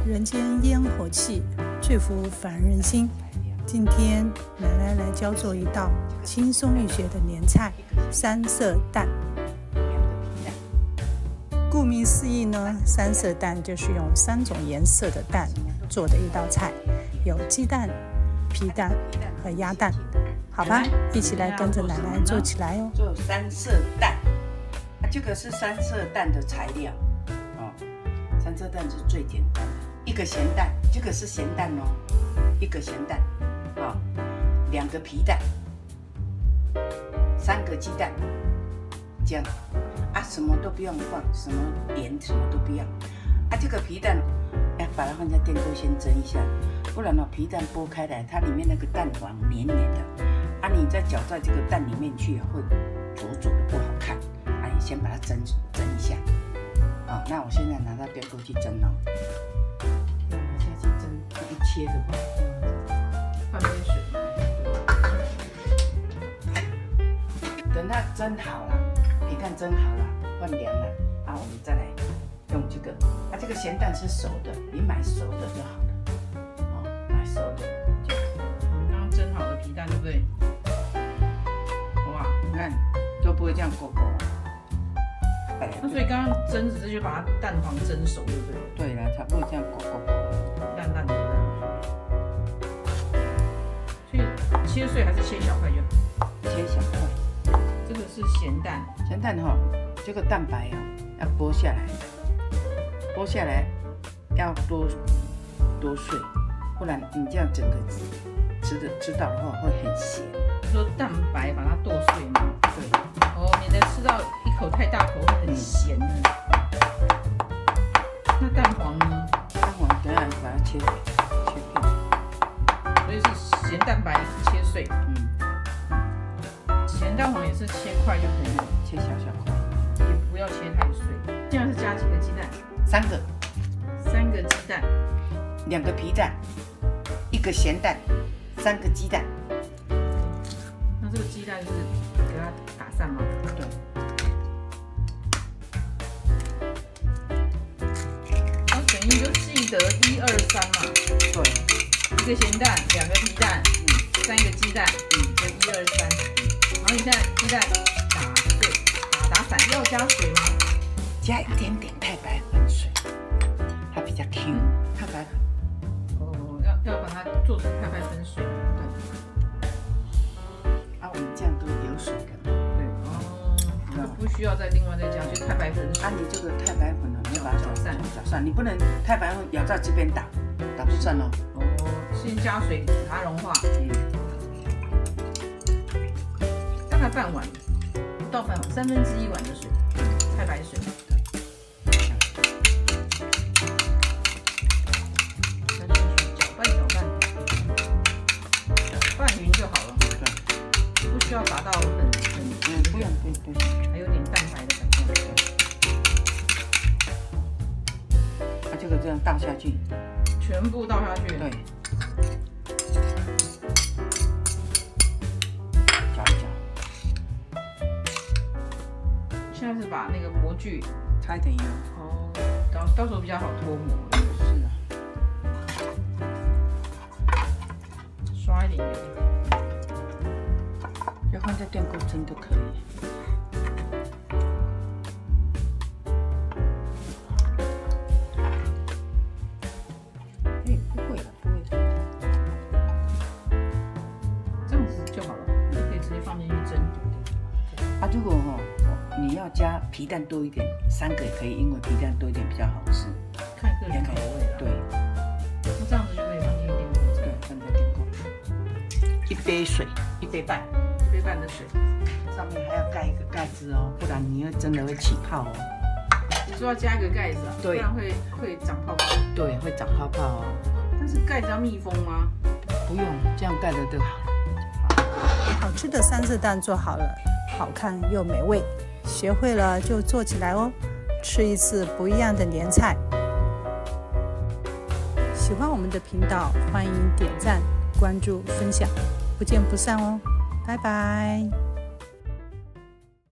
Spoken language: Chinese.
人间烟火气，最抚凡人心。今天奶奶来教做一道轻松易学的年菜——三色蛋。顾名思义呢，三色蛋就是用3种颜色的蛋做的一道菜，有鸡蛋、皮蛋和鸭蛋。好吧，一起来跟着奶奶做起来哦。做三色蛋，这个是三色蛋的材料哦。三色蛋是最简单的，一个咸蛋，这个是咸蛋哦，一个咸蛋，哦，2个皮蛋，3个鸡蛋，这样啊，什么都不用放，什么盐什么都不要啊。这个皮蛋要把它放在电锅先蒸一下，不然哦，皮蛋剥开来，它里面那个蛋黄黏黏的。啊，你再搅在这个蛋里面去，会煮的不好看。啊，你先把它蒸一下。好，那我现在拿到电锅去蒸哦。拿下去蒸，一切的话，放杯水。等它蒸好了，皮蛋蒸好了，换凉了，啊，我们再来用这个。啊，这个咸蛋是熟的，你买熟的就好了。哦，买熟的。我们刚刚蒸好的皮蛋，对不对？你看都不会这样勾勾。那所以刚刚蒸只是就把它蛋黄蒸熟，对不对？对了，才不会这样勾勾勾，烂烂的。所以切碎还是切小块就好？切小块。这个是咸蛋，咸蛋哈，这个蛋白哦要剥下来，剥下来要多碎，不然你这样整个吃到的话会很咸。说蛋白把它剁碎吗？对。哦，免得吃到一口太大口会很咸呢。那蛋黄呢？蛋黄等下把它切片。所以是咸蛋白切碎。咸蛋黄也是切块就可以了，切小块，也不要切太碎。现在是加几个鸡蛋？3个。3个鸡蛋，2个皮蛋，1个咸蛋，3个鸡蛋。这个鸡蛋是给它打散吗？对。然后等于就记得1、2、3嘛。对。1个咸蛋，2个皮蛋，3个鸡蛋，就1、2、3。然后你现在鸡蛋打碎，打散，要加水吗？加一点点太白粉水，它比较 Q。太白粉。哦，要把它做成太白粉水。对。我们这样都有水的，对哦，就不需要再另外再加，就太白粉水。啊，你这个太白粉呢，你要把它搅散，你不能太白粉舀在这边打不散哦。哦，先加水把它融化。大概半碗，不到半碗，1/3碗的水，太白水。再进去搅拌，拌匀就好了。不需要打到很不用，还有点蛋白的感觉。啊，这个这样倒下去，全部倒下去。对，搅一搅。现在是把那个模具擦一点油。哦，到时候比较好脱模。是啊。刷一点油。要放在电锅蒸都可以。不会了。这样子就好了，你可以直接放進去蒸。啊，如果你要加皮蛋多一点，3个也可以，因为皮蛋多一点比较好吃。看个人口味了。对。那这样子就可以放进电锅蒸。对，放在电锅。1杯水，1杯半。1杯半的水，上面还要盖一个盖子哦，不然你真的会起泡哦。说要加一个盖子啊，对，不然会长泡泡。对，会长泡泡哦。但是盖子要密封吗？不用，这样盖着就好。好吃的三色蛋做好了，好看又美味。学会了就做起来哦，吃一次不一样的年菜。喜欢我们的频道，欢迎点赞、关注、分享，不见不散哦。拜拜。